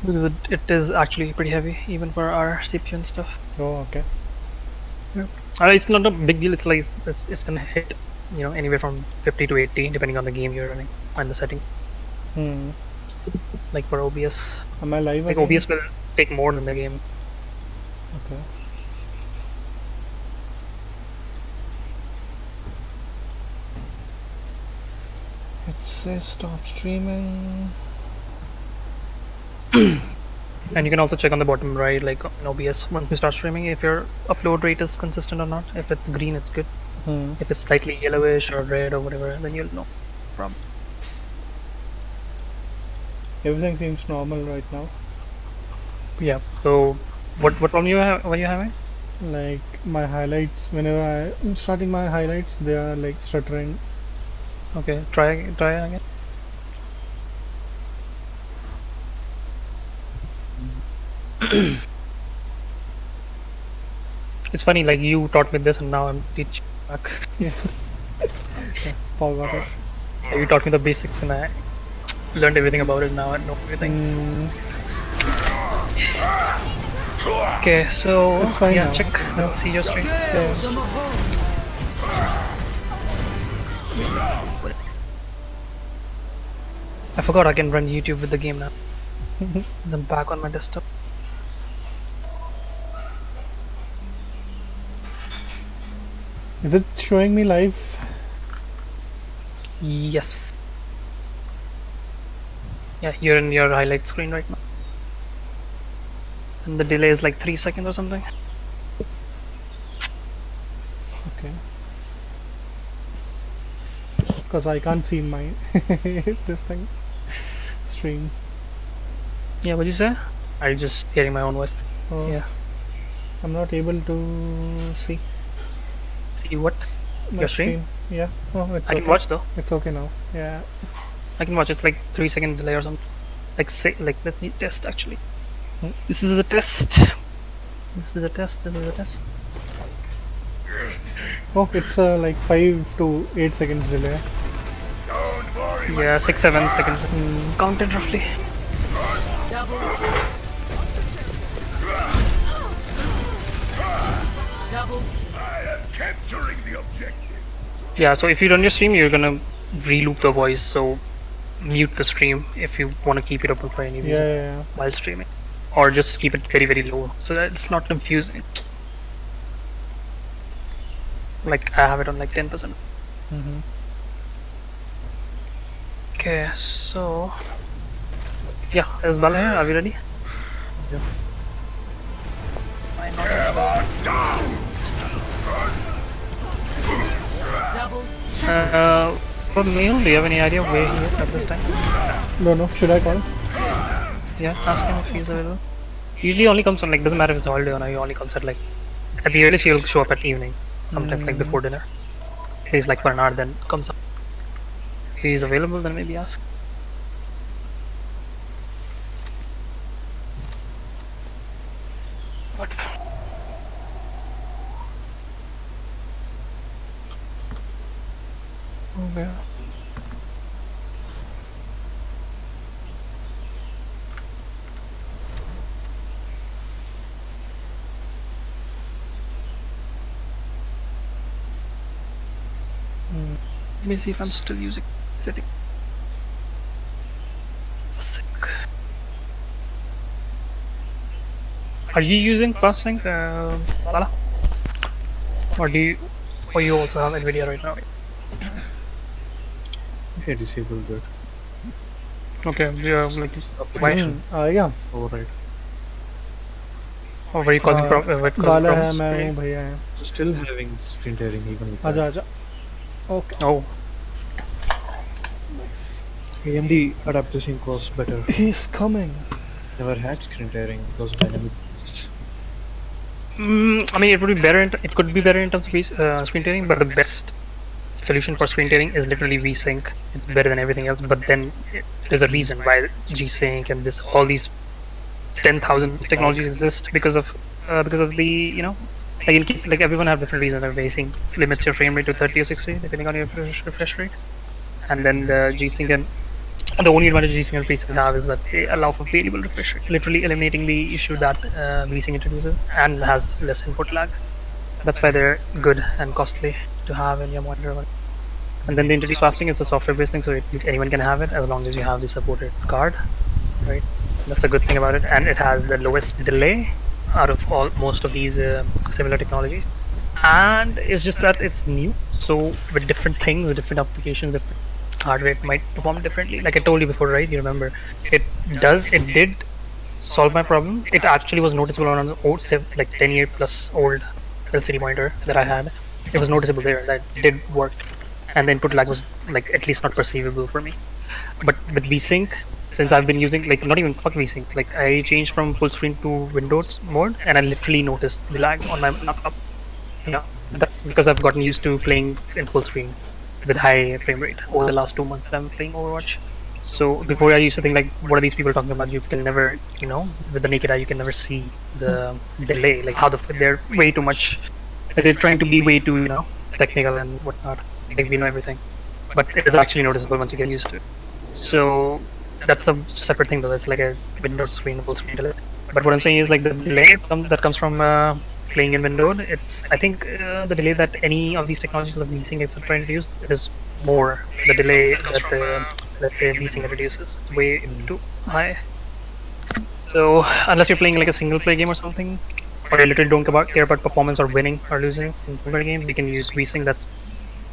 because it is actually pretty heavy even for our CPU and stuff. Oh, okay. Yeah. It's not a big deal. It's like it's gonna hit, anywhere from 50 to 80 depending on the game you're running and the setting. Like for OBS. Am I live Like again? OBS will take more than the game. Okay. It says stop streaming. And you can also check on the bottom right, like in OBS, once you start streaming, if your upload rate is consistent or not. If it's green, it's good. If it's slightly yellowish or red or whatever, then you'll know. Problem. Everything seems normal right now. Yeah. So, what problem you have? What are you having? Like my highlights, whenever I'm starting my highlights, they are like stuttering. Okay. Try again. It's funny, like you taught me this and now I'm teaching back. Yeah. Forgot it. You taught me the basics and I learned everything about it. Now I know everything. Okay, so It's fine yeah, now. check. No. See your stream. I forgot I can run YouTube with the game now. I'm back on my desktop. Is it showing me live? Yes. Yeah, you're in your highlight screen right now. And the delay is like 3 seconds or something. Okay. Because I can't see my this thing stream. Yeah, what'd you say? I'm just hearing my own voice. Oh, Yeah. I'm not able to see See what? my Your stream? Yeah. Oh, it's I okay. can watch though. It's okay now. Yeah. I can watch. It's like 3 second delay or something. Like say, like let me test actually. This is a test. This is a test. This is a test. Oh, it's like 5 to 8 seconds delay. Yeah, 6-7 seconds. Counted roughly. Capturing the objective. Yeah, so if you run your stream, you're gonna re-loop the voice. So mute the stream if you want to keep it open for any reason Yeah. while streaming, or just keep it very very low so that it's not confusing. Like I have it on like 10%. Okay, so yeah, is Bala here? Are we ready? Yeah. For Neil, do you have any idea where he is at this time? No. Should I call? Yeah, ask him if he's available. Usually only comes on like, doesn't matter if it's a holiday or not, he only comes at like, at the earliest he'll show up at evening, sometimes like before dinner. He's like for an hour then comes up. If he's available then maybe ask. What? Okay. Let me see if I'm still using setting. Sick. Are you using fast sync, Bala? Or you also have Nvidia right now? I disabled that. Okay, yeah, like why? Yeah. Override. Or were you causing Bala problems? है, मैं हूँ, भैया है. Still having screen tearing even with आजा that. आजा. Okay. Oh. Nice. AMD adaptive sync was better. He's coming. Never had screen tearing because dynamic. I mean, it would be better. It could be better in terms of screen tearing, but the best solution for screen tearing is literally VSync. It's better than everything else. But then there's a reason why G-Sync and all these 10,000 technologies exist because of the like in case like everyone have different reasons. VSync limits your frame rate to 30 or 60 depending on your refresh rate, and then the G-Sync and the only advantage G-Sync and FreeSync have is that they allow for variable refresh rate, literally eliminating the issue that V-Sync introduces and has less input lag. That's why they're good and costly to have in your monitor. And then they introduce fasting. It's a software-based thing, so anyone can have it as long as you have the supported card, right? That's a good thing about it, and it has the lowest delay out of most of these similar technologies. And it's just that it's new, so with different things, with different applications, different hardware, it might perform differently. Like I told you before, right? You remember? It did solve my problem. It actually was noticeable on an old, like 10-year plus old LCD monitor that I had. It was noticeable there that it did work, and the input lag was like at least not perceivable for me. But with VSync, since I've been using like not even fuck VSync, like I changed from full screen to Windows mode, and I literally noticed the lag on my laptop. Yeah, that's because I've gotten used to playing in full screen with high frame rate over the last 2 months that I'm playing Overwatch. So before I used to think like, what are these people talking about? You can never, with the naked eye, you can never see the delay, like how they're way too much. They're trying to be way too, technical and whatnot. Like we know everything, but it is actually noticeable once you get used to it. So that's a separate thing though. It's like a Windows screen, full screen delay. But what I'm saying is like the delay that comes from playing in Windows, I think the delay that any of these technologies like VSync etc. introduce is more the delay that let's say VSync introduces. It's way too high. So unless you're playing like a single player game or something, or you literally don't care about performance or winning or losing in player games, you can use VSync. That's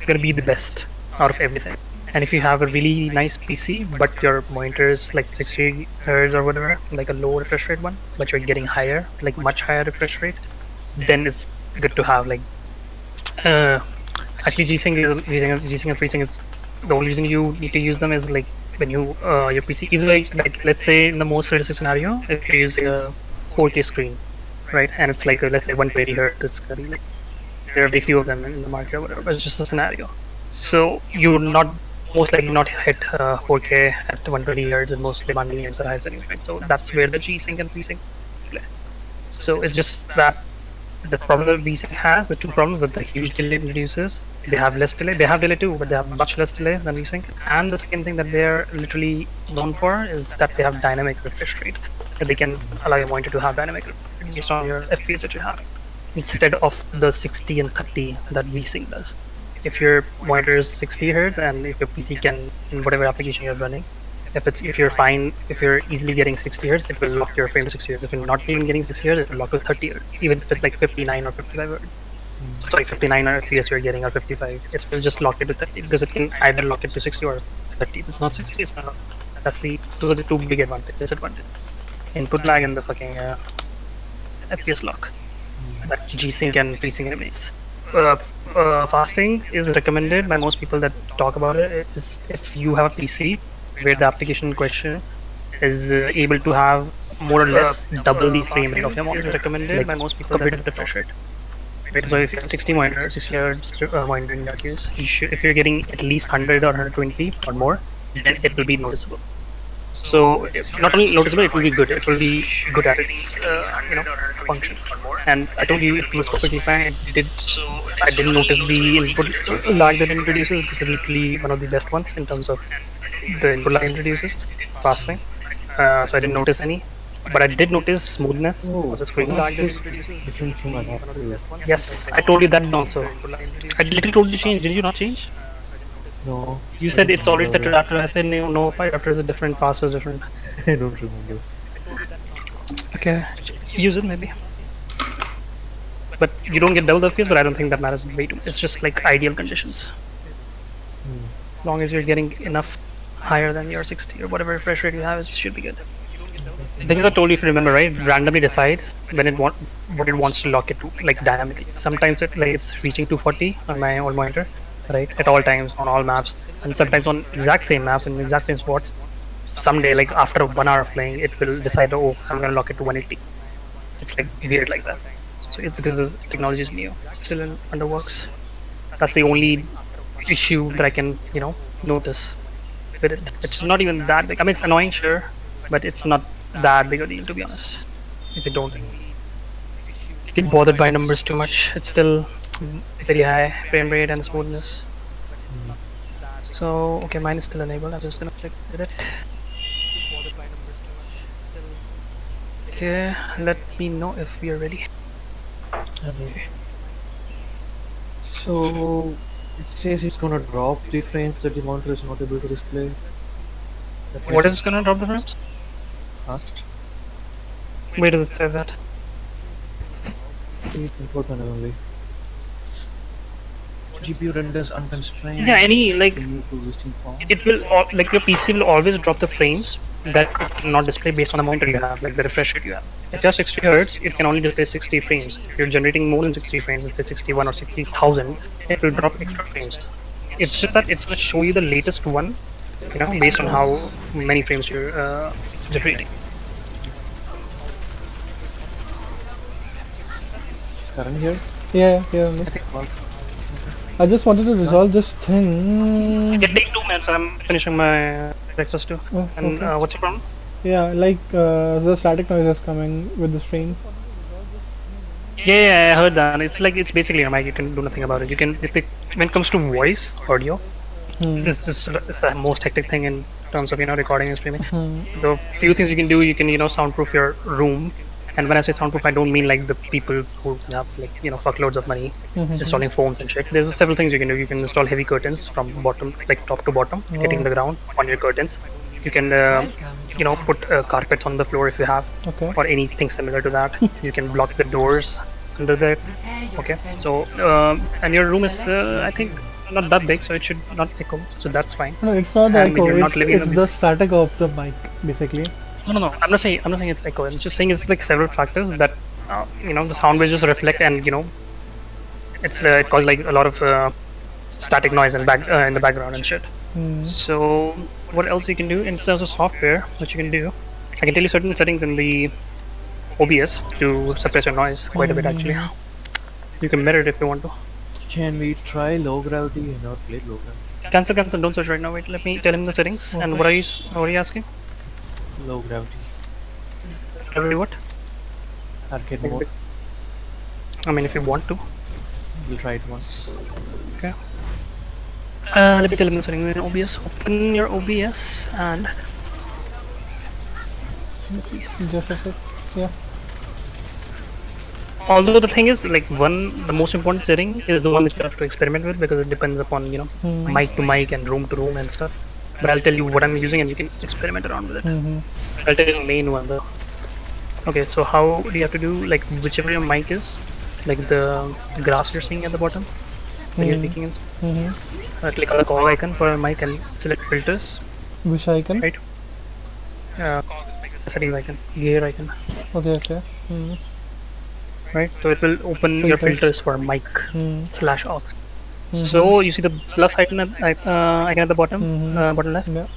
gonna be the best out of everything. And if you have a really nice PC, but your monitor is like 60 Hz or whatever, like a low refresh rate one, but you're getting higher, like much higher refresh rate, then it's good to have like actually G-Sync and FreeSync is the only reason you need to use them is like when you your PC, either like let's say in the most realistic scenario, if you're using a 4K screen, right, and it's like let's say 120 Hz, it's gonna be like there are very few of them in the market or whatever, but it's just a scenario. So you would not most likely not hit 4K at 120 Hz in most demanding games at high settings, right? So that's where the G-Sync and FreeSync play. So it's just that the problem that VSync has, the two problems that the huge delay introduces, they have less delay, they have delay too, but they have much less delay than VSync. And the second thing that they're literally known for is that they have dynamic refresh rate, that they can allow your monitor to have dynamic refresh rate based on your FPS that you have, instead of the 60 and 30 that VSync does. If your monitor is 60 Hz and if your PC can, in whatever application you're running, if you're easily getting 60 Hz, it will lock your frame to 60 Hz. If you're not even getting 60 Hz, it will lock to 30 Hz. Even if it's like 59 or 55 Hz. Sorry, 59 FPS you're getting or 55. It will just lock it to 30 because it can either lock it to 60 or 30. If it's not 60, it's not. Those are the two big advantages. Input lag and the fucking FPS lock that G-Sync and FreeSync eliminates. Fasting is recommended by most people that talk about it. It's if you have a PC where the application in question is able to have more or less double the frame rate of your monitor, recommended like by most people compared to the refresh rate. Right? So if you have 60 Hz monitor in your case, if you're getting at least 100 or 120 or more, then it will be noticeable. So not only noticeable, it will be good. It will be good at its function. And I told you it was perfectly fine. I didn't notice the input lag that it introduces. This is literally one of the best ones in terms of the input lag introduces fasting. So I didn't notice any, but I did notice smoothness. The screen lag that it introduces. Yes, I told you that also. I literally told you to change. Did you not change? No. You said it's already set to adapter. I said no, adapter is a different, password is different. I don't remember. Okay, use it maybe. But you don't get double the FPS, but I don't think that matters way too much. It's just like ideal conditions. As long as you're getting enough higher than your 60 or whatever refresh rate you have, it should be good. The thing is, I told you, if you remember, right, randomly decides when what it wants to lock it to, like dynamically. Sometimes it's reaching 240 on my old monitor, right, at all times on all maps, and sometimes on exact same maps and exact same spots. Someday, like after 1 hour of playing, it will decide, oh, I'm gonna lock it to 180. It's like weird like that. So because this technology is new, it's still under works. That's the only issue that I can, notice with it. It's not even that big. I mean, it's annoying, sure, but it's not that big a deal, to be honest. If you don't get bothered by numbers too much, it's still very high frame rate and smoothness. So okay, mine is still enabled. I'm just gonna check with it. Okay, let me know if we are ready. Okay. So it says it's gonna drop the frames that the monitor is not able to display. That What means, is gonna drop the frames? huh? Where does it say that? The control panel only. GPU renders unconstrained. Yeah, any like Continue to existing form. it will like your PC will always drop the frames that it cannot display based on the monitor you have, like the refresh rate you have. If you're 60 hertz, it can only display 60 frames. If you're generating more than 60 frames, let's say 61 or 60,000, it will drop extra frames. It's just that it's going to show you the latest one, you know, based on how many frames you're generating. Is Karan here? Yeah. I just wanted to resolve this thing. It take 2 minutes. I'm finishing my breakfast too. Oh, And okay. what's your problem? Yeah, like the static noise is coming with the stream. Yeah, I heard that. It's like it's basically your mic. You can do nothing about it. You can when it comes to voice audio, this is the most hectic thing in terms of recording and streaming. The few things you can do, you can soundproof your room. And when I say soundproof, I don't mean like the people who have like fuckloads of money installing phones and shit. There's several things you can do. You can install heavy curtains from bottom, like top to bottom, hitting the ground on your curtains. You can put carpets on the floor if you have, Okay. or anything similar to that. You can block the doors under there. Okay. So and your room is I think not that big, so it should not echo. So that's fine. No, it's not the And echo. you're not living in It's a the static of the mic, basically. No. I'm not saying it's echo. I'm just saying it's like several factors that the sound waves just reflect, and it causes like a lot of static noise in the background and shit. So what else you can do in terms of software? What you can do? I can tell you certain settings in the OBS to suppress your noise quite a bit actually. You can mirror it if you want to. Can we try low gravity? I never played low gravity. Cancel. Don't search right now. Wait, let me tell him the settings. And what are you asking? Low gravity. Every what? Arcade mode. I mean, if you want to. We'll try it once. Okay. Let me tell him the settings in OBS. Open your OBS and Just a sec. Yeah. although the thing is like the most important setting is the one that you have to experiment with because it depends upon mic to mic and room to room and stuff. But I'll tell you what I'm using and you can experiment around with it. I'll tell you the main one though. Okay, so how do you have to do like whichever your mic is, like the grass you're seeing at the bottom when you're speaking in. Click on the cog icon for a mic and select filters. Which icon? Right. Settings icon, gear icon. Okay. Right, so it will open your filters for mic /aux. So you see the plus icon at the bottom, bottom left. Yeah.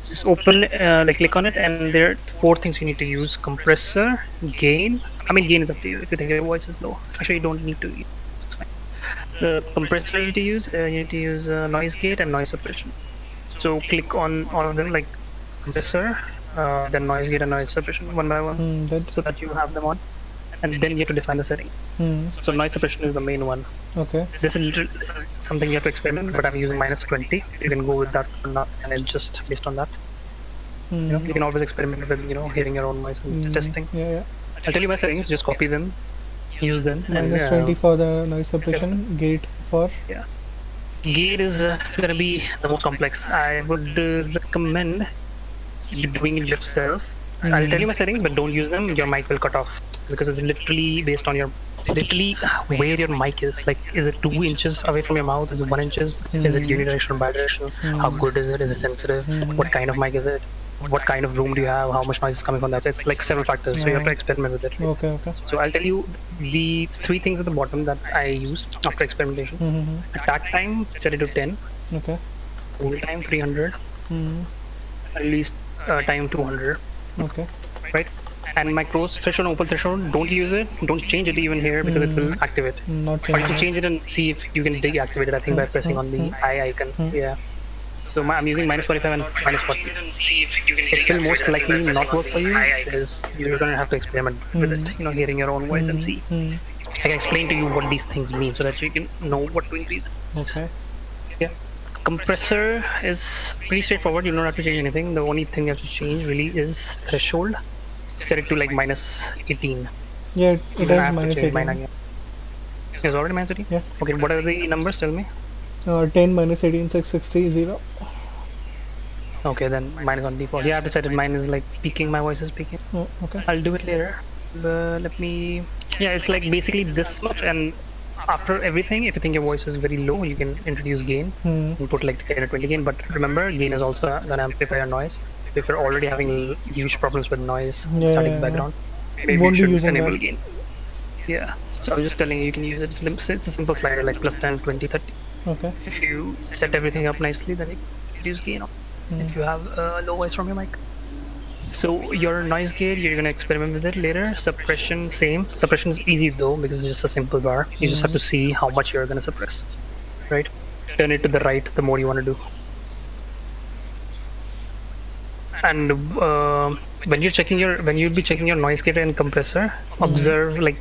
Just open, click on it, and there are 4 things you need to use: compressor, gain. I mean, gain is up to you if you think your voice is low. Actually, you don't need to. It's fine. The compressor you need to use noise gate and noise suppression. So click on all of them, like compressor, then noise gate and noise suppression one by one, so that you have them on. And then you have to define the setting. So noise suppression is the main one. Okay. This is something you have to experiment, but I'm using -20. You can go with that or not, and adjust based on that. You can always experiment with hearing your own voice and testing. Yeah. I'll tell you my settings. Just copy them, use them. -20 for the noise suppression. Gate for. Yeah. Gate is gonna be the most complex. I would recommend you doing it yourself. I'll tell you my settings, but don't use them. Your mic will cut off because it's literally based on where your mic is. Like, is it 2 inches away from your mouth? Is it 1 inches? Is it unidirectional, bidirectional? How good is it? Is it sensitive? What kind of mic is it? What kind of room do you have? How much noise is coming from that? It's like several factors, so you have to experiment with it. Okay. So I'll tell you the 3 things at the bottom that I use after experimentation. Attack time, set it to 10. Okay. Hold time 300. Release time 200. Okay. Right? And my close threshold and open threshold, don't use it. Don't change it even here because it will activate. Not Try to changing. change it and see if you can deactivate it. I think by pressing on the eye icon. Yeah. So I'm using -25 and -40. It will most likely not work for you because you're gonna have to experiment with it. Hearing your own voice and see. I can explain to you what these things mean so that you can know what to increase. Okay. Yeah. Compressor is pretty straightforward. You don't have to change anything. The only thing you have to change really is threshold. Set it to like -18. Yeah, You it don't has have to minus change mine 18. again. It's already -18? Yeah. Okay, what are the numbers? Tell me. 10 minus 18, 660, 0. Okay, then mine is on default. Yeah, I have to set it. Mine is like peaking. My voice is peaking. Oh, okay. I'll do it later. But let me. Yeah, it's like basically this much, and after everything, if you think your voice is very low, you can introduce gain and put like 10 or 20 gain. But remember, gain is also gonna amplify your noise. If you're already having huge problems with noise, static background, maybe Won't you be should using enable that. gain. Yeah. So I'm just telling you, you can use it. It's a simple slider like plus 10, 20, 30. Okay. If you set everything up nicely, then you can reduce gain if you have low voice from your mic. So your noise gate, you're gonna experiment with it later. Suppression, same. Suppression is easy though because it's just a simple bar. You just have to see how much you're gonna suppress, right? Turn it to the right the more you want to do. And when you'll be checking your noise gate and compressor, observe like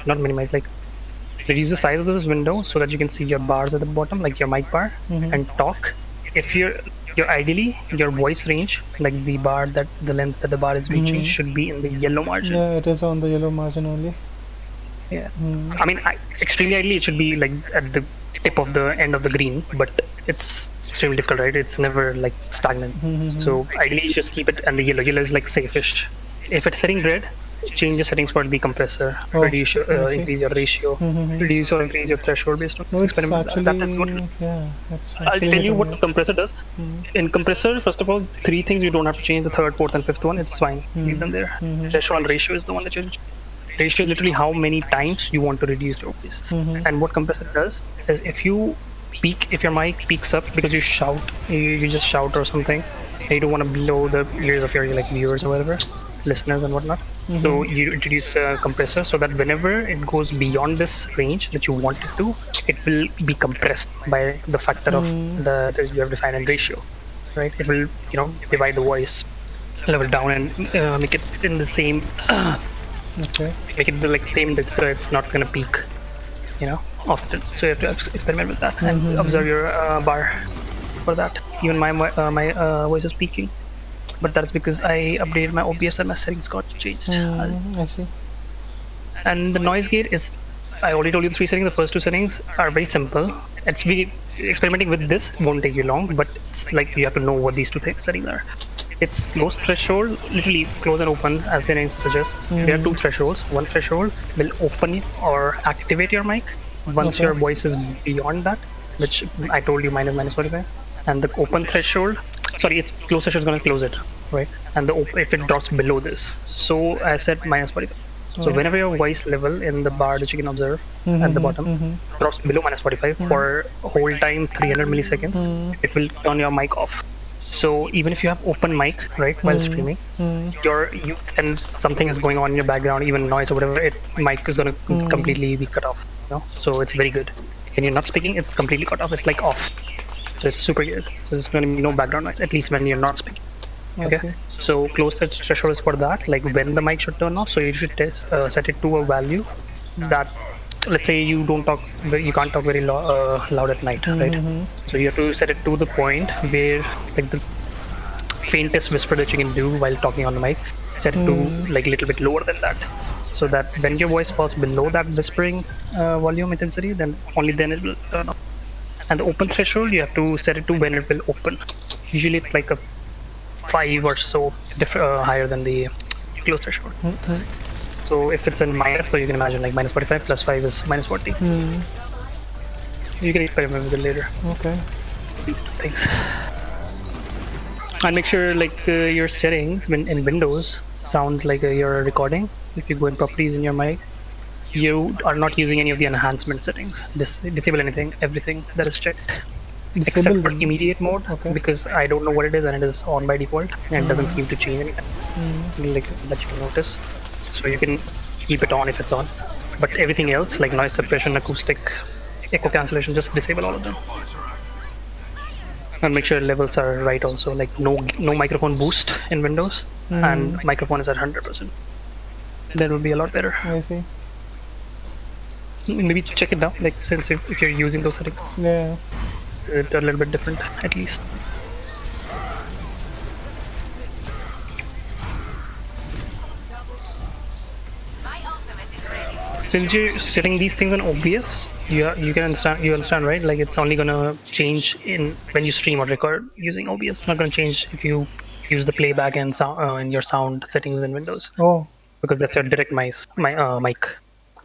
not minimize, like reduce the size of this window so that you can see your bars at the bottom, like your mic bar, and talk. If you're ideally your voice range, like the bar that the length that the bar is reaching, should be in the yellow margin. Yeah, it is on the yellow margin only. Yeah. I mean, extremely ideally it should be like at the tip of the end of the green, but it's extremely difficult, right? It's never like stagnant. So ideally you just keep it and the yellow. Yellow is like safe-ish. If it's setting red, change the settings for the compressor. Reduce increase your ratio. Reduce or increase your threshold based on experiment. That is what. Yeah, I'll tell you what the compressor does. In compressor, first of all, 3 things you don't have to change. The 3rd, 4th, and 5th one, it's fine. Leave them there. Threshold and ratio is the one that you change. Ratio is literally how many times you want to reduce your voice. And what compressor does is if you peak, if your mic peaks up because you shout, you just shout or something, and you don't want to blow the ears of your like viewers or whatever, listeners and whatnot. So you introduce a compressor so that whenever it goes beyond this range that you want it to, it will be compressed by the factor of the that you have defined in ratio, right? It will, divide the voice level down and make it in the same. Make it the like same so it's not gonna peak, often. So you have to experiment with that and observe your bar for that. Even my voice is peaking, but that's because I updated my OBS and my settings got changed. I see. And the noise gate is, I already told you the 3 settings. The first 2 settings are very simple. Experimenting with this won't take you long, but it's like you have to know what these 2 settings are. It's close threshold, literally close and open as the name suggests. There are 2 thresholds. One threshold will open or activate your mic once your voice is beyond that, which I told you -45. And the open threshold, it's close threshold is going to close it, right? And if it drops below this, so I said -45. So whenever your voice level in the bar that you can observe at the bottom drops below -45 for whole time 300 milliseconds, it will turn your mic off. So even if you have open mic, right, while streaming, and something is going on in your background, even noise or whatever, mic is going to completely be cut off. So it's very good. When you're not speaking, it's completely cut off. It's like off. So it's super good. So there's going to be no background noise, at least when you're not speaking. Okay. So close threshold is for that, like when the mic should turn off. So you should set it to a value that, let's say you can't talk very loud at night, right? So you have to set it to the point where like the faintest whisper that you can do while talking on the mic, set it to like a little bit lower than that, so that when your voice falls below that whispering volume intensity, then only then it will turn off. And the open threshold, you have to set it to when it will open. Usually it's like a 5 or so higher than the close threshold. So if it's in minus, so you can imagine like -45 plus 5 is -40. You can experiment with it later. Okay. These 2 things. And make sure like your settings in Windows sounds like you're recording. If you go in properties in your mic, you are not using any of the enhancement settings. Disable everything that is checked. Except for immediate mode, because I don't know what it is and it is on by default and it doesn't seem to change anything like that you can notice. So you can keep it on if it's on, but everything else like noise suppression, acoustic, echo cancellation, just disable all of them. And make sure levels are right also, like no microphone boost in Windows and microphone is at 100%. That would be a lot better. I see. Maybe check it down, like since if you're using those settings. Yeah. it a little bit different at least. Since you're setting these things on OBS, you can understand right? Like it's only gonna change in when you stream or record using OBS. It's not gonna change if you use the playback and sound in your sound settings in Windows. Oh, because that's your direct mic.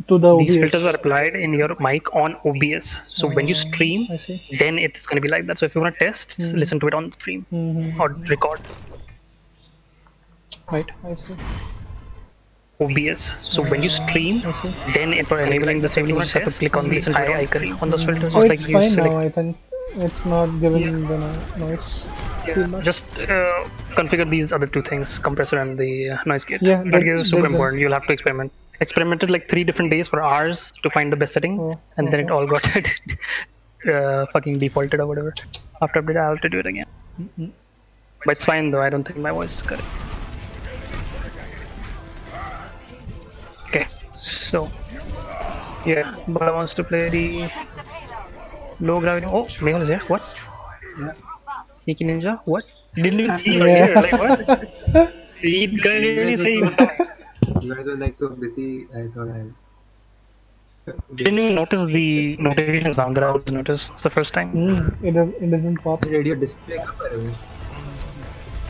to the OBS. These filters are applied in your mic on OBS. So when you stream, I see. then it's gonna be like that. So if you wanna test, just listen to it on stream or record. Right. I see. OBS. So when you stream, then it for enabling the same, you just have to click on the eye icon on those filters. Oh, Just it's like you fine select. now. I think it's not giving the noise. Too much. Just configure these other two things, compressor and the noise gate. Yeah, That is super that's important. You'll have to experiment. Experimented like 3 different days for hours to find the best setting, and then it all got fucking defaulted or whatever. After update, I'll have to do it again. But it's fine though. I don't think my voice is correct. Okay, so yeah, Bala wants to play the low gravity. Oh, Mehul is here. What? Yeah. Sneaky Ninja? What? Didn't even see you Yeah. here. Like what? He didn't really say he was coming. You guys were like so busy. I thought I. Didn't even notice the notifications down that I was noticed. It's the first time. It doesn't pop. Radio display कहाँ पर है?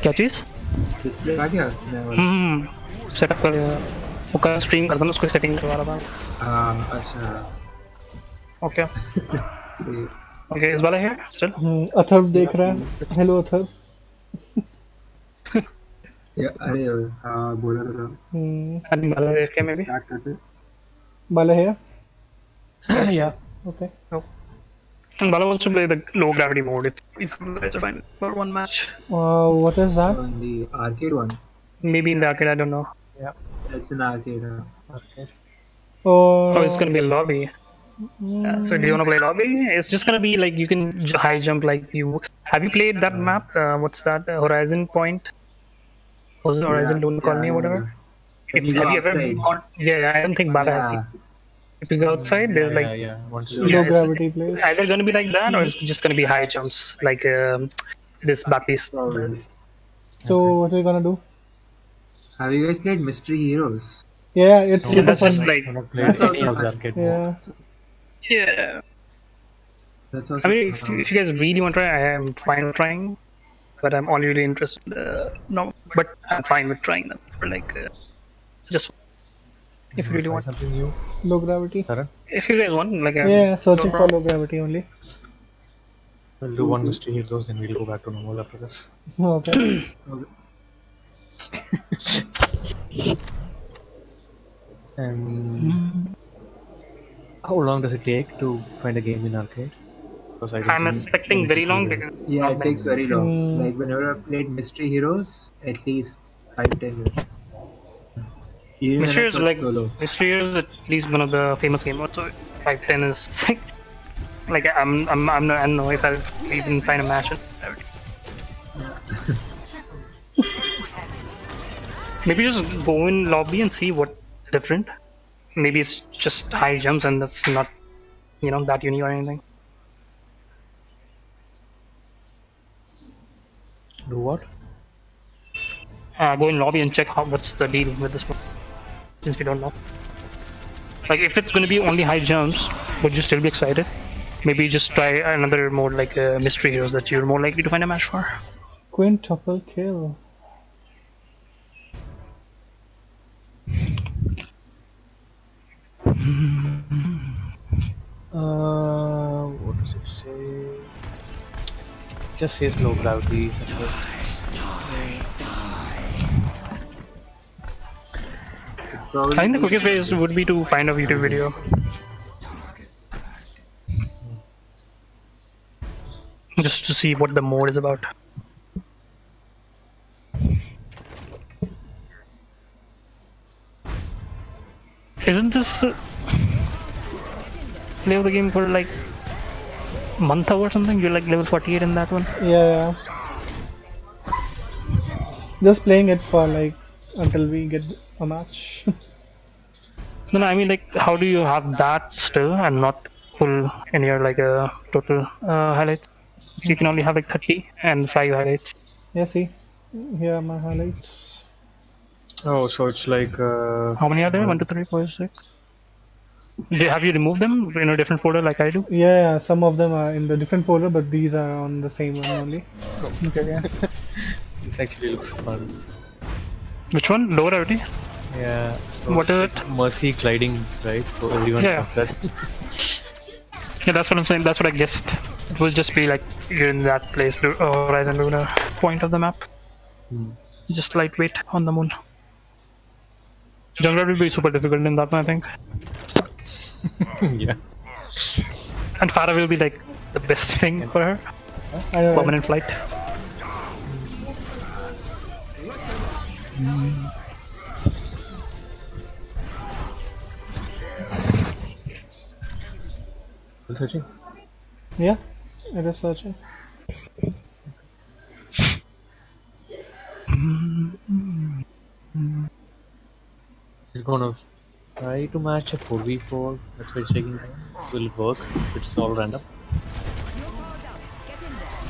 क्या चीज? Display आ गया? Setup कर वो का stream करता ना उसको सेटिंग करवा रहा था. हाँ अच्छा. Okay. See. Okay, is Bala here still? Atharva देख रहा है. हेलो अथर्व. अरे हाँ बोला था. I think Bala is here maybe. Start करते. Bala here. Yeah. Okay. And Bala wants to play the low gravity mode if you guys are fine for one match. What is that? On the arcade one. Maybe in the arcade, I don't know. It's an arcade. Oh, it's gonna be a lobby. So do you wanna play lobby? It's just gonna be like you can high jump like you. Have you played that map? What's that? Horizon Point? Was it Horizon Lone Colony or whatever? Have you ever gone? Yeah, I don't think Bala has seen. If you go outside, there's like Low gravity place. either gonna be like that or it's just gonna be high jumps like this Baptiste. So what are you gonna do? Have you guys played Mystery Heroes? Yeah, it's Yeah, super that's fun. just like That's also fun. Yeah. yeah. That's also I mean, if you guys really want to try, I am fine with trying, but I'm only really interested. No, but I'm fine with trying them for like just if you really want. something new. Low gravity. If you guys want, like Yeah, searching no for low gravity only. We'll do one mystery heroes, then we'll go back to normal after this. Okay. And how long does it take to find a game in arcade? Because I'm expecting very long. Because Yeah, it takes very long. Like whenever I've played Mystery Heroes, at least 5-10 minutes. Even when Mystery I is played like solo. Mystery is at least one of the famous games. So 5-10 is like I'm not, I don't know if I'll even find a match. Maybe just go in lobby and see what different. Maybe it's just high jumps and that's not, that unique or anything. do what? Go in lobby and check what's the deal with this one, since we don't know. Like if it's gonna be only high jumps, would you still be excited? Maybe just try another mode like Mystery Heroes that you're more likely to find a match for. Quintuple kill. What does it say? Just says low gravity. Probably I think the quickest way would be to find a YouTube video. Just to see what the mode is about. Isn't this play of the game for like month or something? You're like level 48 in that one? Yeah. Just playing it for like until we get a match. No, I mean like how do you have that still and not pull in your like a total highlight? So you can only have like 30 and 5 highlights. Yeah, see, here are my highlights. Oh, so it's like. How many are there? 1, 2, 3, 4, 6. Have you removed them in a different folder like I do? Yeah, some of them are in the different folder, but these are on the same one only. Okay, yeah. This actually looks fun. Which one? Lower already? Yeah. So What it's is like it? Mercy gliding, right? So everyone Yeah. does that. Yeah, that's what I'm saying. That's what I guessed. It will just be like you're in that place, Horizon Lunar point of the map. Just lightweight on the moon. Jungle will be super difficult in that one, I think. Yeah. And Farah will be like the best thing for her. I know, right? Permanent flight. Still searching? Yeah, it is searching. It's gonna try to match a 4v4. That's why it's taking time. Will it work? It's all random.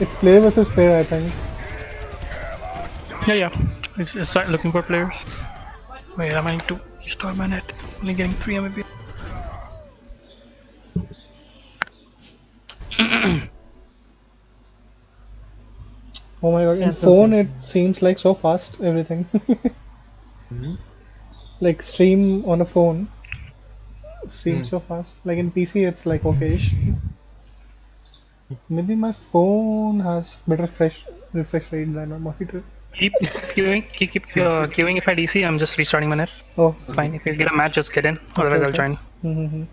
It's player versus player, I think. Yeah. It's start looking for players. Wait, I need to restore my net. Only getting 3 Mbps. Oh my god, in That's phone okay. it seems like so fast, everything. Hmm? Like stream on a phone seems so fast. Like in PC it's like okay-ish. Maybe my phone has better refresh rate than a monitor. Keep queuing if I DC. I'm just restarting my net. Oh, Fine. If you get a match, just get in. Otherwise, I'll join. Mm-hmm.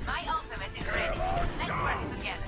My ultimate is ready. Let's work together.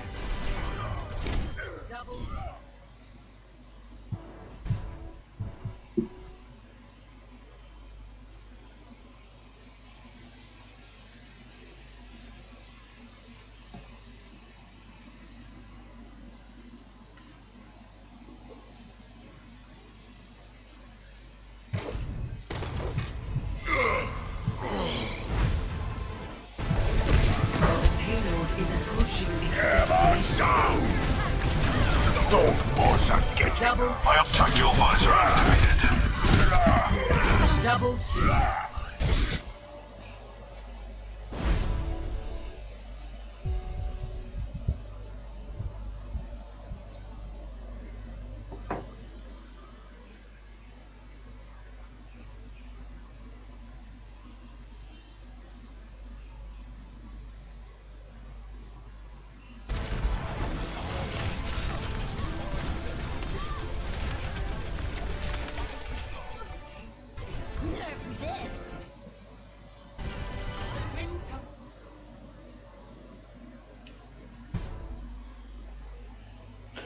My tactical visor activated. Double.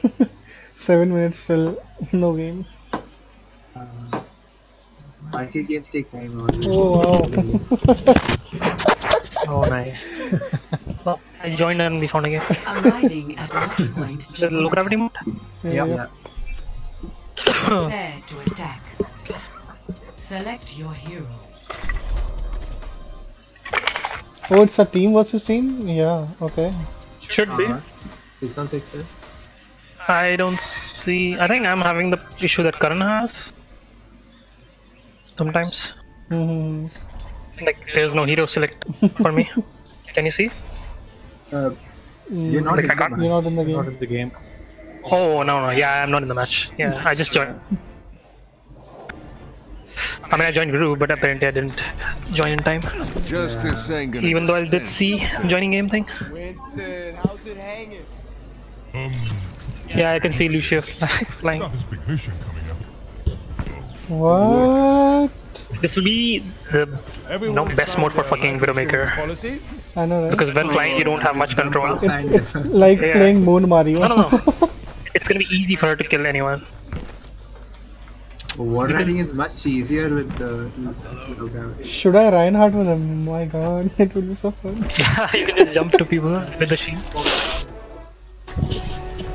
Mm-hmm. 7 minutes still, no game. Arcade games take time. Always. Oh wow. Oh, nice. Well, I joined and we found a game. Arriving at launch point. The low gravity mode? Yeah. Prepare to attack. Select your hero. Oh, it's a team versus team? Yeah, okay. Should be. 6 on 6. I don't see. I think I'm having the issue that Karan has. Sometimes. Like, there's no hero select for me. Can you see? You're not Like, in I can't- the You're not in the Not game. in the game. Oh, no. Yeah, I'm not in the match. Yeah, I just joined. I mean, I joined group, but apparently I didn't join in time. Justice ain't gonna. Even though I did see joining game thing. Winston, how's it hanging? Yeah, I can see Lucia flying. Got this big mission coming up. What? This will be the best mode for fucking Widowmaker. Policies? I know, right? Because when flying, you don't have much control. Like Yeah. playing Moon Mario. No. It's gonna be easy for her to kill anyone. Water riding is much easier with the low gravity. Should I Reinhardt with him? My god, it would be so fun. You can just jump to people with the shield.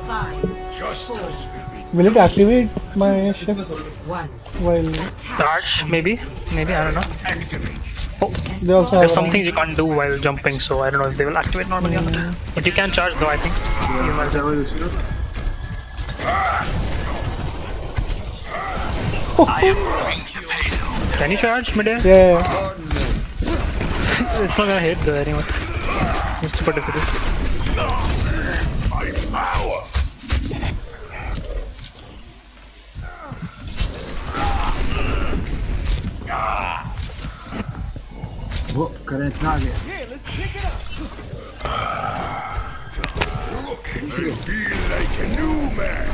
5, Justice. Will it activate my ship 1. while The arch, maybe, I don't know. they also have There's some a- things you can't do while jumping, so I don't know if they will activate normally or not. But you can charge though, I think. You must have a Lucio. Can you charge midair? Yeah. It's not gonna hit though anyway. It's super difficult. Power. Oh, current na gaya. Yeah, let's pick it up. I feel like a new man.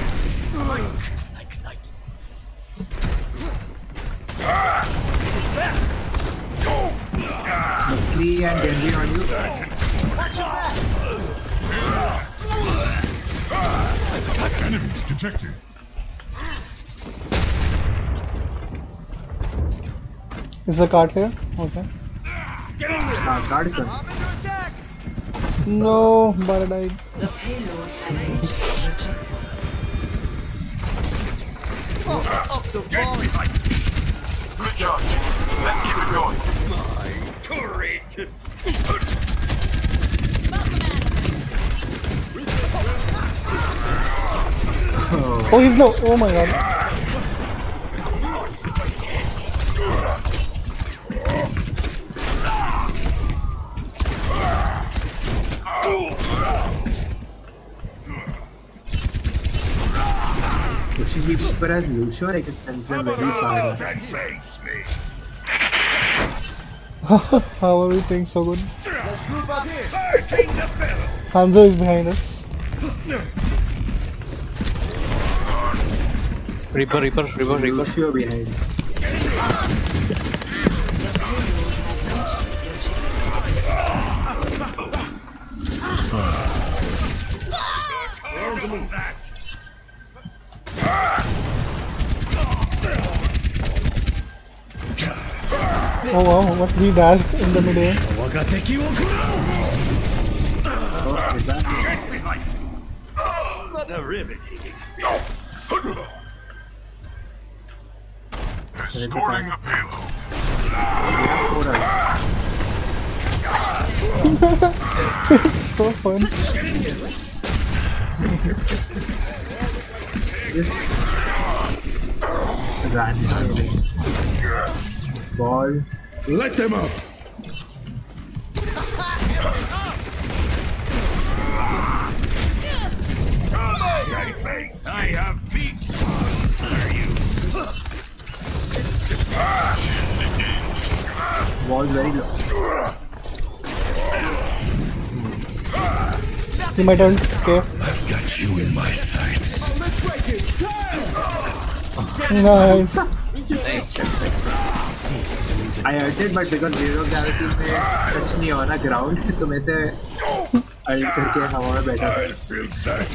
McCree and Genji on you. Enemies detected. Is the card here? Okay. Card is coming. No, but I died. The payload has been rejected. Good job. Let's keep it going. My turret. Oh, he's low. Oh my god. Pushing people for as Lucio, I can sense them very far. Can face me. How are we playing so good? Let's group up here. Hurricane the fellow. Hanzo is behind us. Reaper. Lucio behind. Oh wow, what he dashed in the midair. Oh, is that? What a riveting experience. Escorting the payload. It's so fun. Just ran away. Ball. Let them up. Daddy face. I have beat. Are you? Ball very low. He might turn. Okay. I've got you in my sights. Let's break it. Nice. I ulted but because zero gravity में touch नहीं हो ना ground तो मैं से ult करके हवा में बैठा था. I feel sad.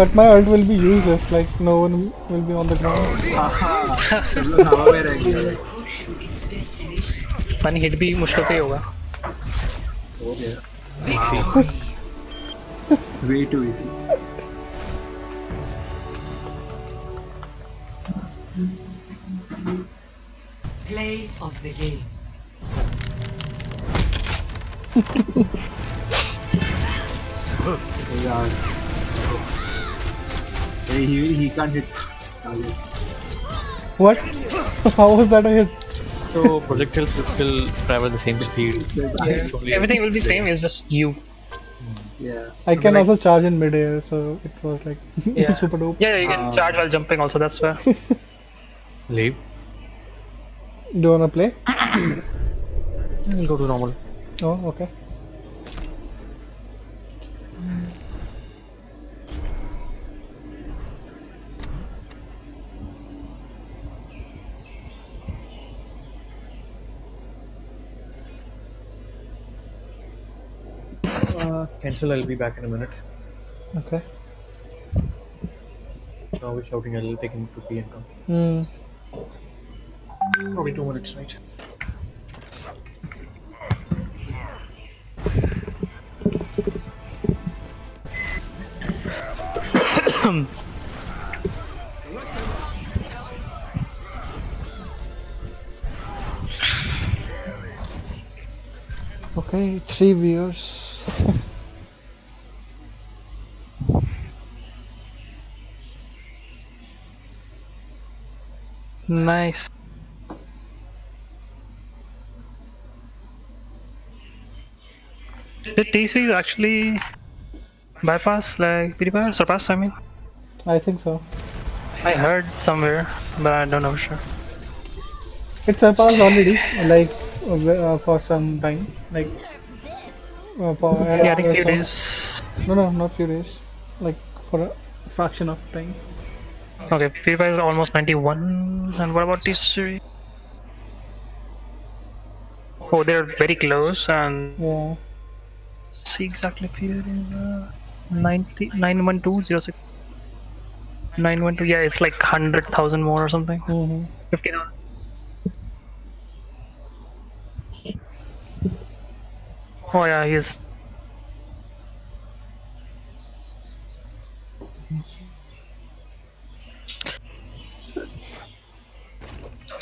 But my ult will be useless, like no one will be on the ground. हवा में रह गया Approaching its destination. पानी हिट भी मुश्किल से ही होगा. हो गया Victory. way too easy Play of the game. yeah he can't hit What? How was that a hit? So projectiles will still travel at the same speed. It's only Everything will be same. It's just you. yeah I can Like- also charge in midair, so it was like Yeah. super dope. Yeah, you can charge while jumping. Also, that's where. leave. Do you wanna play? We'll go to normal. Oh, okay. Cancel. I'll be back in a minute. Okay. Now we're shouting. I'll take him to pee and come. Hmm. Probably 2 minutes, right? Okay, 3 viewers. Nice. Did TC actually bypass like PewDiePie? Surpass, I mean? I think so. I heard somewhere, but I don't know for sure. It surpassed already, like for some time, like for Yeah, I think few so- days. No, not few days. Like for a fraction of time. Okay, PewDiePie is almost 91. And what about TC? Oh, they're very close. And Yeah. see exactly PewDiePie. 91206. 912. Yeah, it's like 100,000 more or something. Mm-hmm. 50,000. Oh yeah, he is.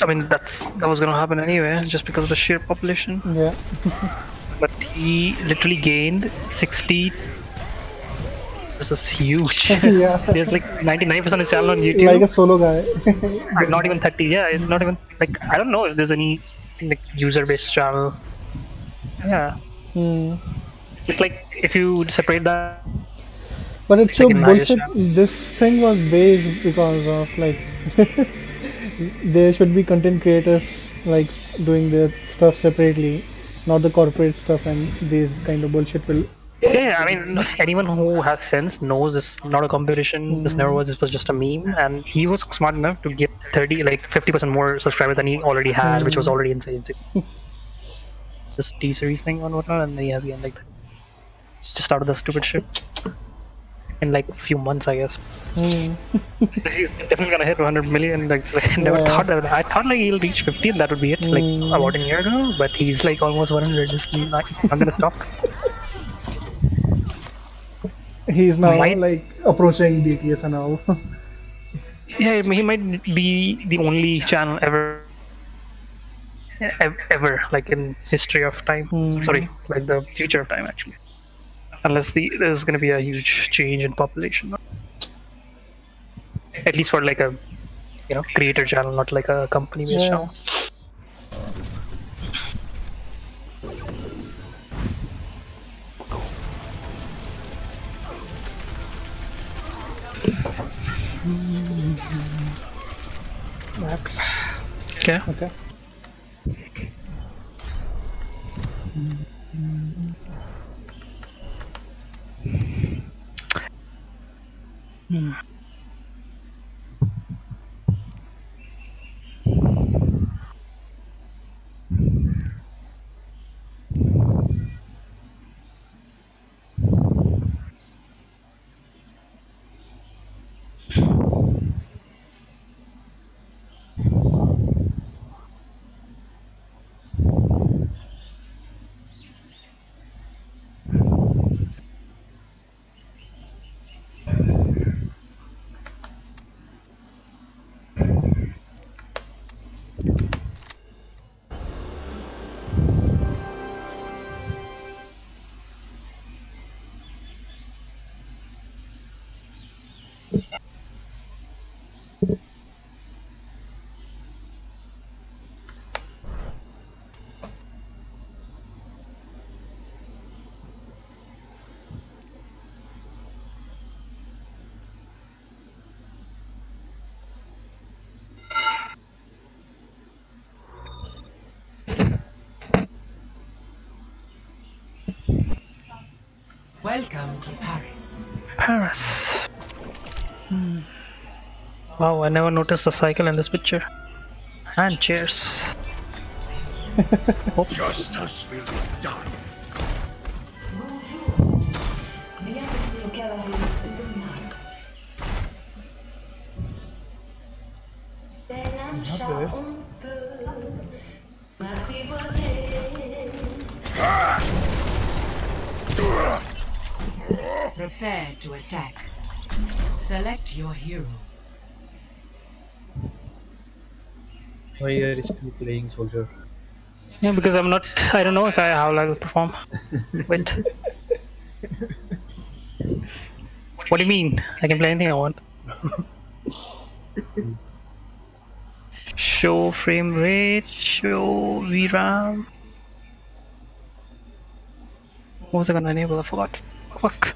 I mean, that was gonna happen anyway, just because of the sheer population. Yeah. But he literally gained 60. This is huge. Yeah. There's like 99% of his channel on YouTube. Like a solo guy. Like, not even 30. Yeah, it's not even like I don't know if there's any like user-based channel. Yeah, Hmm. it's like if you separate that. But it's so Like in Malaysia. bullshit. This thing was based because of like there should be content creators like doing their stuff separately, not the corporate stuff, and these kind of bullshit will. Yeah, I mean, anyone who has sense knows this not a competition. This never was. This was just a meme, and he was smart enough to get 30, like 50% more subscribers than he already had, which was already insane. This T series thing on whatnot, and he has gained like just out of the stupid shit in like a few months, I guess. Hmm. He's definitely gonna hit 100 million. Like, I never Yeah. thought that. I thought like he'll reach 50, and that would be it. Like about a year ago, but he's like almost 100. Just like, I'm gonna stop. He's now Might- like approaching BTS and all. Yeah, he might be the only channel ever, like in history of time. Sorry, like the future of time actually. Unless there's gonna be a huge change in population. At least for like a, creator channel, not like a company-based Yeah. channel. Okay. Okay. Welcome to Paris. Paris. Wow, I never noticed the cycle in this picture. And cheers. Justice will be done. Prepare to attack. Select your hero. Why are you still playing soldier? Yeah, because I'm not. I don't know if how I will perform. Wait. What do you mean? I can play anything I want. Show frame rate. Show VRAM. What was I gonna enable? I forgot. Fuck.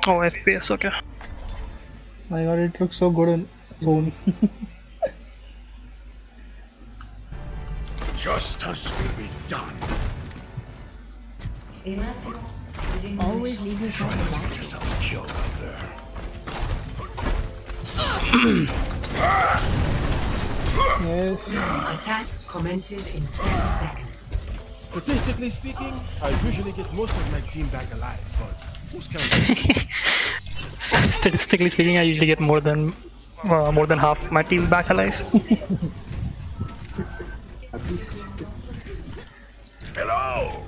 Oh, FPS. Okay. My god, it looks so good on phone. Justice will be done. Always leave yourself alone. Get yourselves killed out there. Yes. Attack commences in 30 seconds. Statistically speaking, I usually get most of my team back alive, but who's counting? Statistically speaking, I usually get more than half my team back alive. At least. Hello.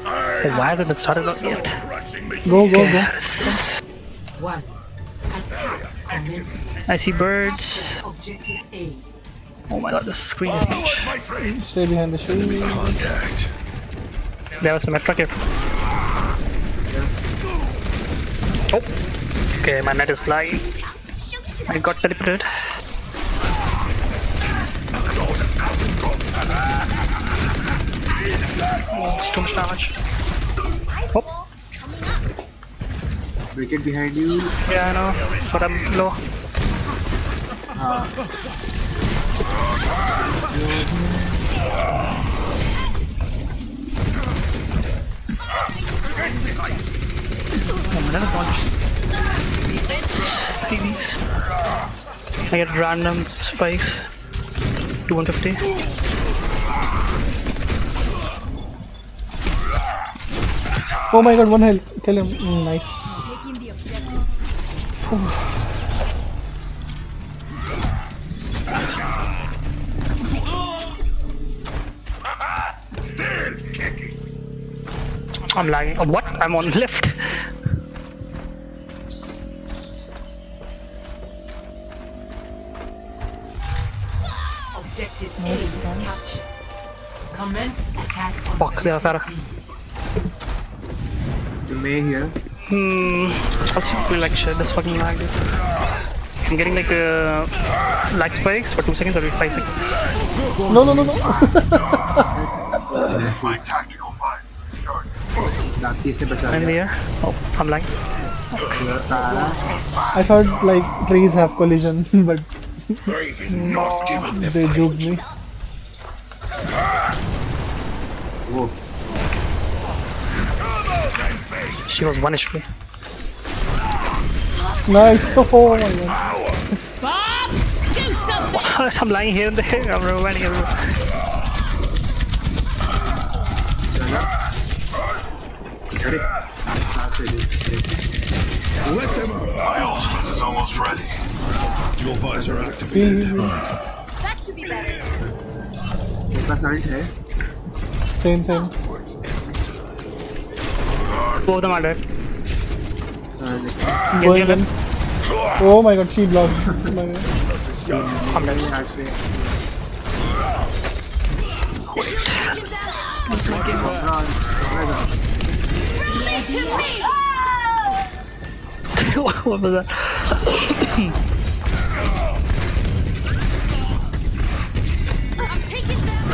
Oh, why hasn't it started up yet? Go. One. Attack commences. I see birds. Objective A. Oh my god, this screen is huge. My friend. Stay behind the shield. Contact. There was some truck here. Oh. Okay, my net is lying. I got teleported. Oh, it's too much damage. Oh. Wicket behind you. Yeah, I know, but I'm low. Oh, my net is launched. I get random spikes. 250. Oh my god, 1 health. Kill him. Nice. Taking the objective. Still kicking. I'm lagging. Oh, what? I'm on left. Objective A captured. Commence attack on Fuck, they are Farah. You may here. I'll still feel like shit. This fucking lag. Dude. I'm getting like lag spikes for 2 seconds every 5 seconds. No. My tactical mind. Lucky इसने बचा I'm लिया. there. Oh, I'm lagging. Tara. I thought like trees have collision, but Raven not given the they juked me. वो. She was 1 HP. Nice. Oh my god. Bob, do something. I'm lying here and there. I'm running everywhere. अरे. Last ready. Let them up. My ultimate is almost ready. Dual visor activated. That should be better. मेरे पास ult है. Same. Both of them are dead. Going in. Oh my god, she blocked. Oh my god. I'm dead. To me. What was that? I'm taking them.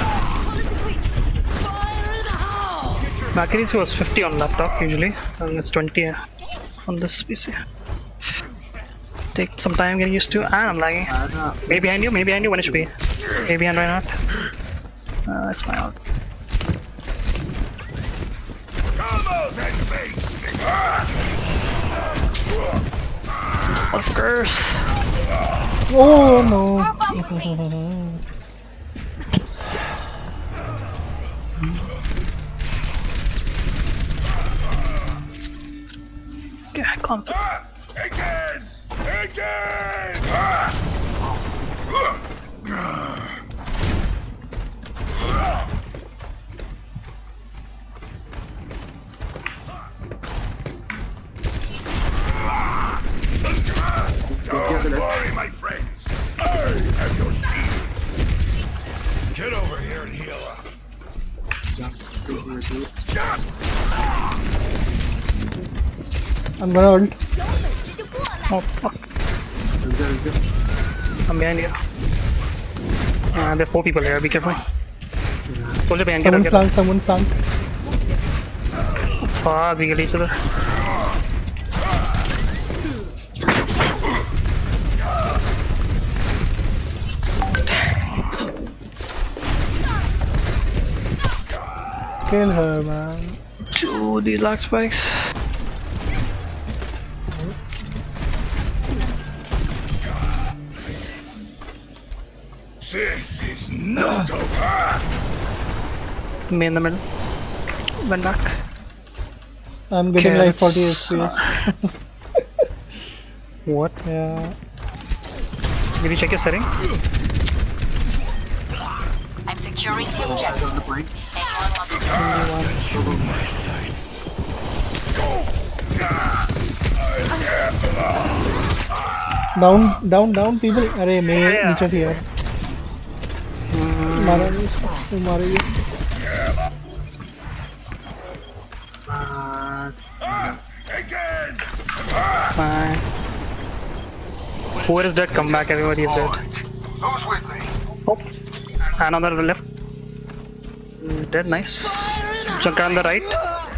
Politically. Fire in the hole. My accuracy was 50 on laptop usually, and it's 20 on this PC. Take some time getting used to, and I'm lagging. Tara. Maybe behind you, 1 HP. Maybe and why not? That's my out. Come out and face me. Of course. Oh no. Okay, I can't. Again! Again! Don't worry, my friends. I am your shield. Get over here and heal up. I'm gonna ult. Oh fuck. I'm behind you. There are 4 people here, be careful. Soldier behind, get up. Someone flank. Fuck, we kill each other. Kill her, man. Dude, these lag spikes. This is not over. Me in the middle. Went back. I'm getting like 40 Yes. FPS. What? Yeah. Did you check your settings? I'm securing the objective. My sights. Down, people. अरे मैं नीचे थी यार. मारा ये. Again! Fine. Whoever is dead, come back. Everybody is dead. Who's with me? Oh, another left. Dead, nice. Junker on the right.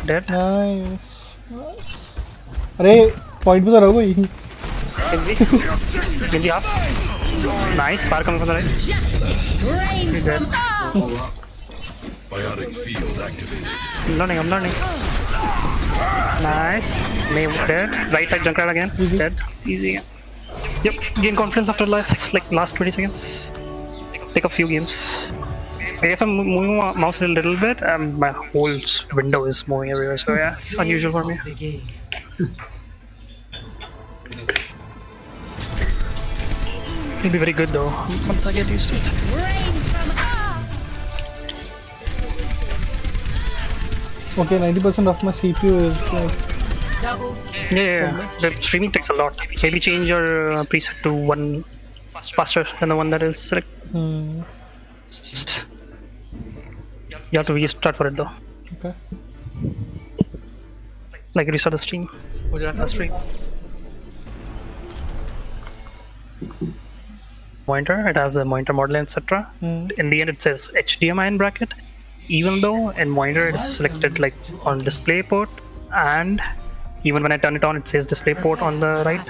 Dead. Nice. अरे point पे तो रहो ही. Gildi up. Nice. Far coming from the right. He's dead. Biotic field activated. I'm learning. Nice. May dead. Right side Junker again. Dead. Easy. Yep. Gain confidence after last 20 seconds. Take a few games. If I'm moving my mouse a little bit, my whole window is moving everywhere. So yeah, it's unusual for me. It'll be very good though once I get used to it. Okay, 90% of my CPU is like. Yeah. The streaming takes a lot. Maybe change your preset to one faster than the one that is selected. You have to restart for it though. Okay. Like restart the stream. Stream. Monitor, it has a monitor model, etc. In the end, it says HDMI in bracket, even though in monitor it's selected like on display port, and even when I turn it on, it says display port on the right,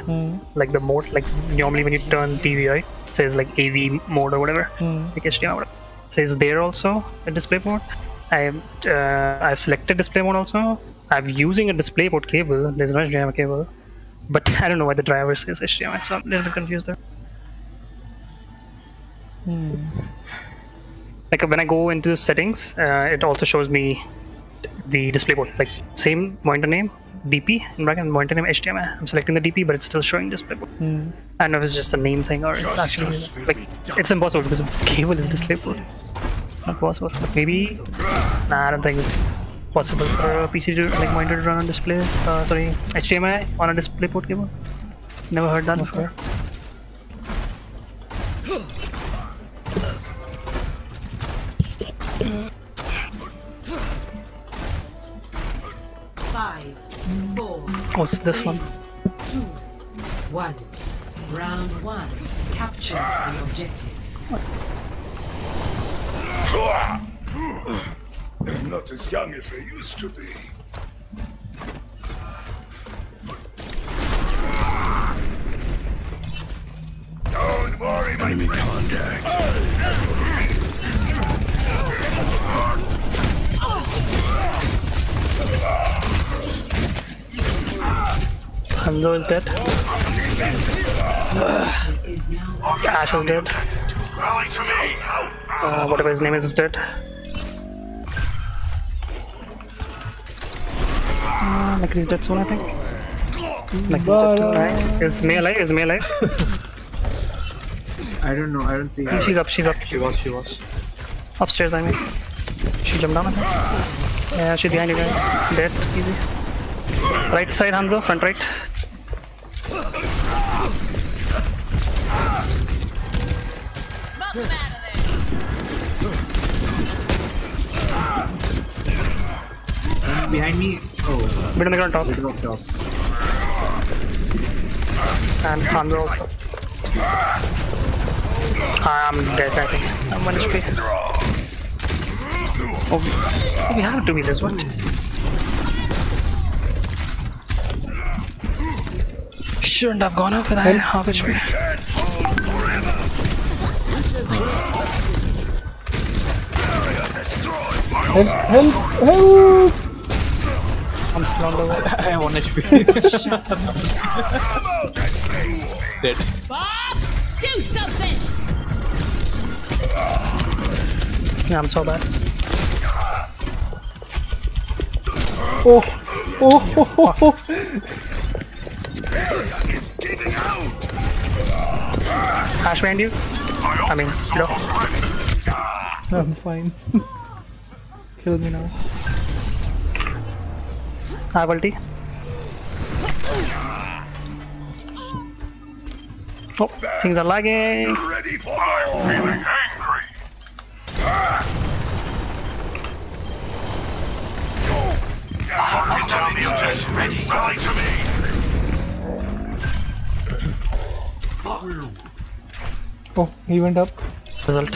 like the mode, like normally when you turn TV, right, it says like AV mode or whatever, like HDMI, whatever. It says there also a display port. I've selected display mode also. I'm using a display port cable. There's no HDMI cable, but I don't know why the driver says HDMI, so I'm a little bit confused there. Like when I go into the settings, it also shows me the display port, like same monitor name, DP, in bracket, monitor name HDMI. I'm selecting the DP, but it's still showing display port. I don't know if it's just a name thing or it's actually like it's impossible because the cable is display port. It's not possible. But maybe, nah, I don't think it's possible for a PC to like monitor to run on display. Sorry, HDMI on a display port cable. Never heard that before. 5, 4. What's this one? 2, 1. Round 1. Capture the objective. I'm not as young as I used to be. Don't worry, Enemy contact. Hanzo is dead. Ash is dead. Whatever his name is dead. McCree's dead soon, I think. McCree's dead too. Nice. Is May alive? Is May alive? I don't know. I don't see her. She's up. She's up. She was. Upstairs, I mean. She jumped down, I think. Yeah, she's behind you guys. Dead. Easy. Right side, Hanzo. Front right. Smoke them out of there. Behind me. Oh, Mid on the ground top. little up top. And Hanzo also. I'm dead, I think. I'm 1 HP. Oh, we have 2 healers, what? Shouldn't have gone up with that half HP. Help! Help! I'm still on the wall. I have 1 HP. Dead. Boss, do something. Yeah, I'm so bad. Oh! Oh! Ash behind you. I mean, no. I'm fine. Kill me now. I have ulti. Oh, things are lagging. Ready for more. Feeling angry. Internal the objective ready. Rally to me. Oh, he went up. Result.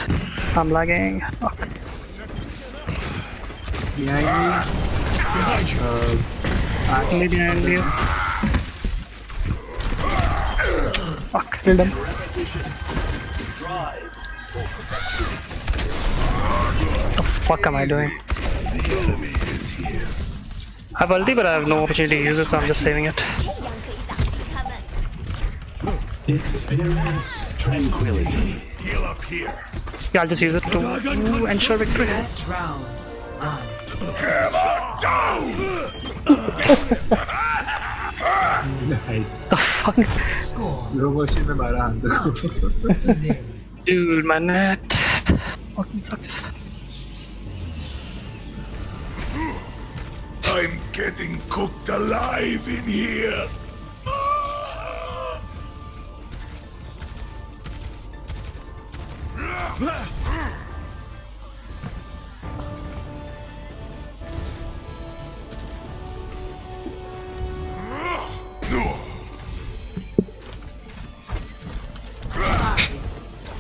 I'm lagging. Fuck. Behind me. Only behind you. Fuck. Killed him. The fuck am I doing? I have ulti, but I have no opportunity to use it, so I'm just saving it. Experience tranquility. Heal up here. Yeah, I'll just use it to ensure victory. First round. Hammer down. Nice. The fuck? Score Slow motion में मारा Hanzo को. 0. Dude, my net fucking sucks. I'm getting cooked alive in here.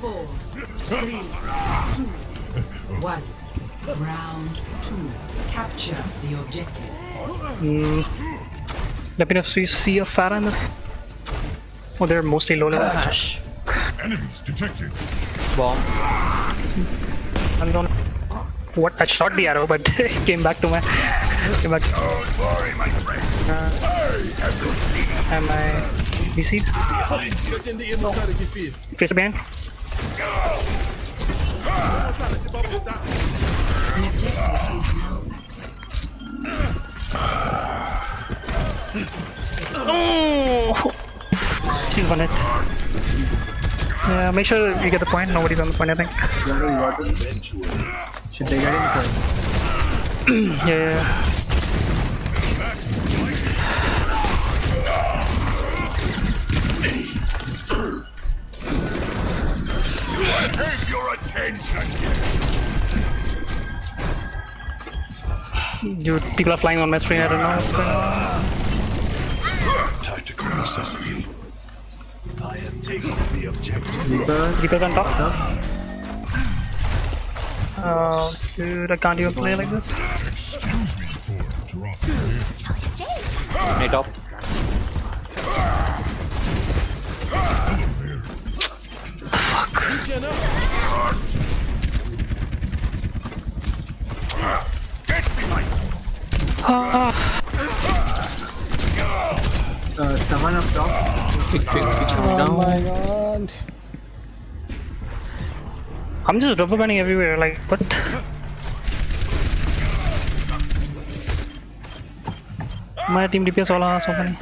Four, three, two, one. Round 2. Capture the objective. Let me know if you see a Pharah in this. Oh, they're mostly low level. Ash. Enemies detected. Bomb. I'm gonna. What? I shot the arrow, but it came back to my. Came back. Don't worry, my friend. Am I DC? Get in the immortality field. Face behind. Oh! She's on it. Yeah, make sure you get the point. Nobody's on the point, I think. Should they get in the point? Yeah. Have your attention. Dude, people are flying on my screen. I don't know what's going on. Tactical necessity. I am taking the objective. Reaper's on top. Dude, I can't even play like this. Excuse me for dropping in. Hey, top. Fuck. Someone up top. Oh my god. I'm just rubber banding everywhere, like, what? My team DPS all are so funny.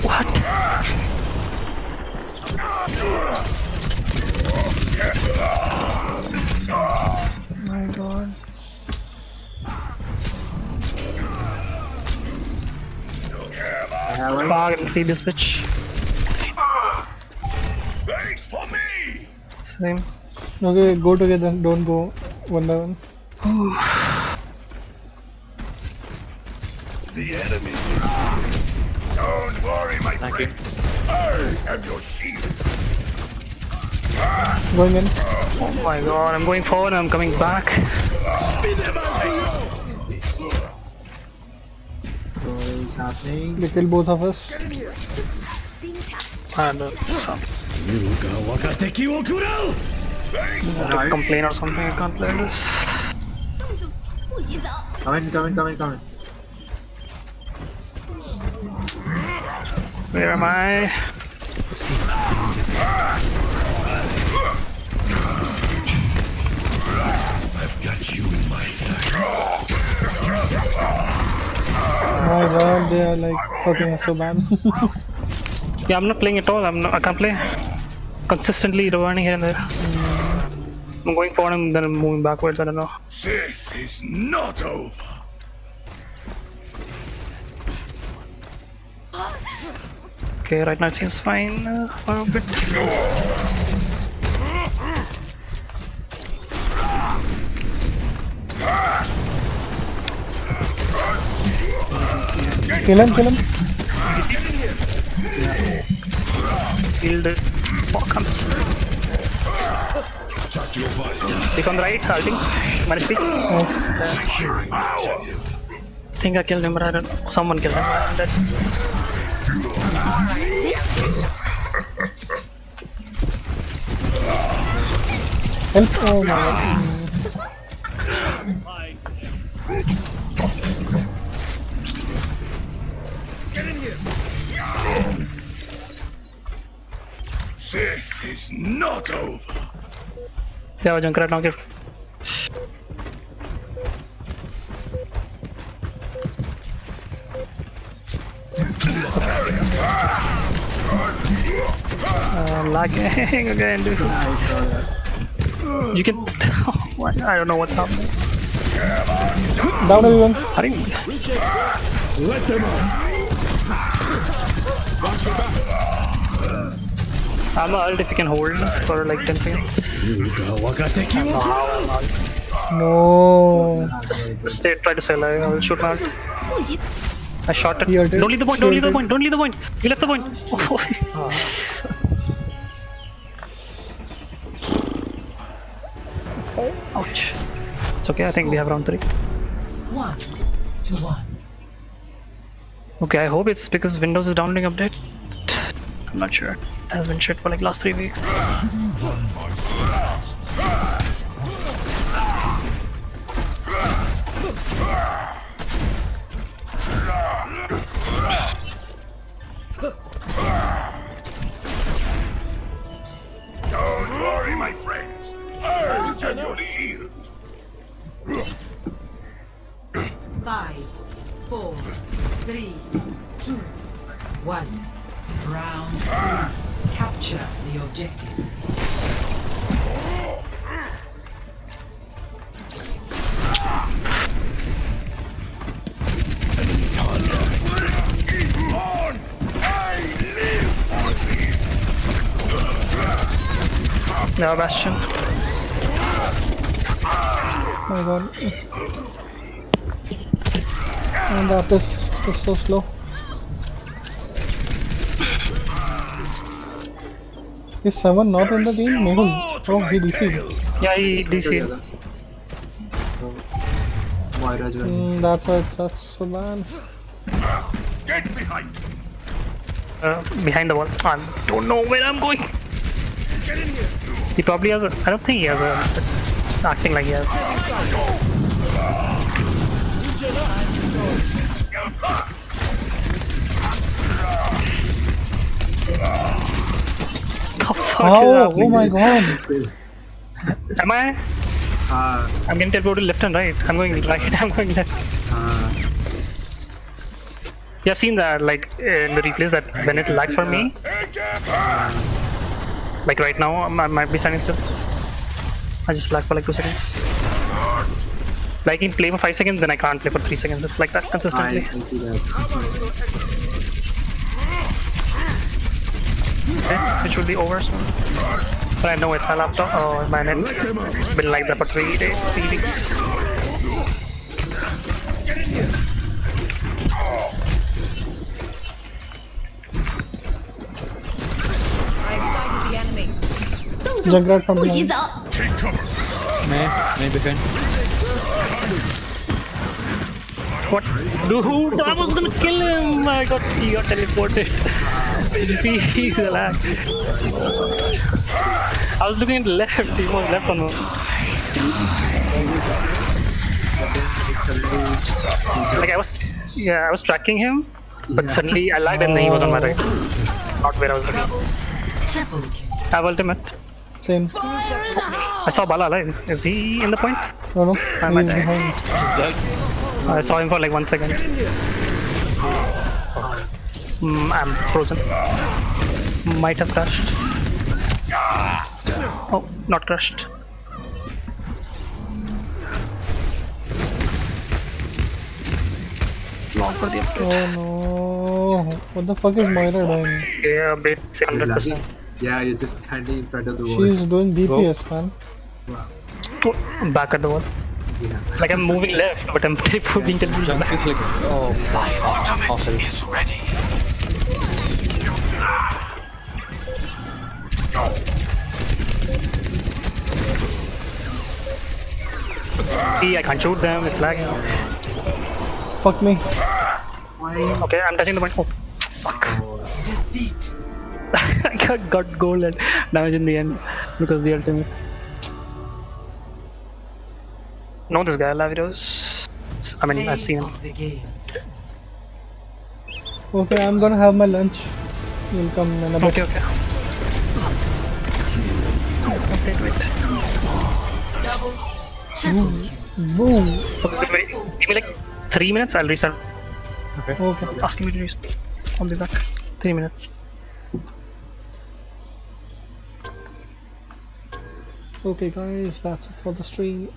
What? My god. Fuck, I can see this bitch. Wait for me! Same. Okay, go together, don't go one by one. The enemy. Don't worry, my friend. I have your shield. Going in. Oh my god, I'm going forward and I'm coming back. What is happening? They kill both of us. And complain or something, I can't play this. 动作不许走。 Coming. Where am I? I've got you in my sights. My god, they are like fucking us so bad. Yeah, I'm not playing at all. I can't play. Consistently running here and there. I'm going forward and then I'm moving backwards. I don't know. This is not over. Okay, right now it seems fine for a bit. Kill him. Killed it. Fuck comes. Pick on the right, halting. Managed to pick. I think I killed him, but I don't know. Someone killed him. I'm dead. Help! Oh my god. This is not over. Yeah, Junkrat now give. Lagging again, dude. You can. What? I don't know what's happening. Down everyone. I think. Let them out. I'm ult if you can hold for like 10 seconds. No. Just try to sell. I will shoot my ult. 不许。 I shot it. He ulted. Don't leave the point. Don't leave the point. Don't leave the point. You left the point. Ouch. It's okay. I think we have round 3. 1-1. Okay. I hope it's because Windows is downloading update. I'm not sure. It has been shit for like last 3 weeks. Don't worry, my friends. I have your shield. 5, 4, 3, 2, 1. Round 3. Capture the objective. On! I live for this. No, Bastion. Oh my god. And that is so slow. Is someone not in the game? Mehul. Oh, he DC'd. Yeah, he DC. Moira joining. That's why it sucks so bad. Get behind. Behind the wall. I don't know where I'm going. Get in here. He probably has a. I don't think he has a. It's acting like he has. The fuck How? is Oh happening? my god. Am I? I'm getting teleported left and right. I'm going right. I'm going left. You have seen that, like in the replays, that when it lags for me, like right now, I might be standing still. I just lag for like 2 seconds. Like I can play for 5 seconds, then I can't play for 3 seconds. It's like that consistently. I see that. Okay, it should be over soon. But I know it's my laptop. Oh, my net. It's been like that for 3 days, 3 weeks. I've sighted the enemy. Junkrat from behind. Take cover. Maybe behind. What? Dude, I was gonna kill him! I got he got teleported. He's a lag. I was looking at the left, he was left on the. Like I was tracking him, but suddenly I lagged and then he was on my right. Not where I was looking. Triple kill. I have ultimate. Same. I saw Bala alive. Is he in the point? No, no. I might He's die. behind. I saw him for like 1 second. I'm frozen. Might have crashed. Oh, not crashed. Long for the upgrade. Oh no. What the fuck is Moira doing? Yeah, update 100%. Yeah, you're just standing in front of the wall. She's doing DPS, man. Oh, I'm back at the wall. Yeah. Like I'm moving left, but I'm being teleported Junk back. is like, oh my god, awesome. I can't shoot them, it's lagging. Fuck me. Okay, I'm touching the point. Oh, fuck. Defeat. I got gold and damage in the end because of the ultimate. Know this guy, Lavidos. I mean, I've seen him. Of the game. Okay, I'm gonna have my lunch. You'll come in a bit. Okay, okay. Okay, wait. Triple kill. Boom. Okay, wait. Give me like 3 minutes, I'll restart. Okay. Asking me to restart. I'll be back. 3 minutes. Okay guys, that's it for the stream.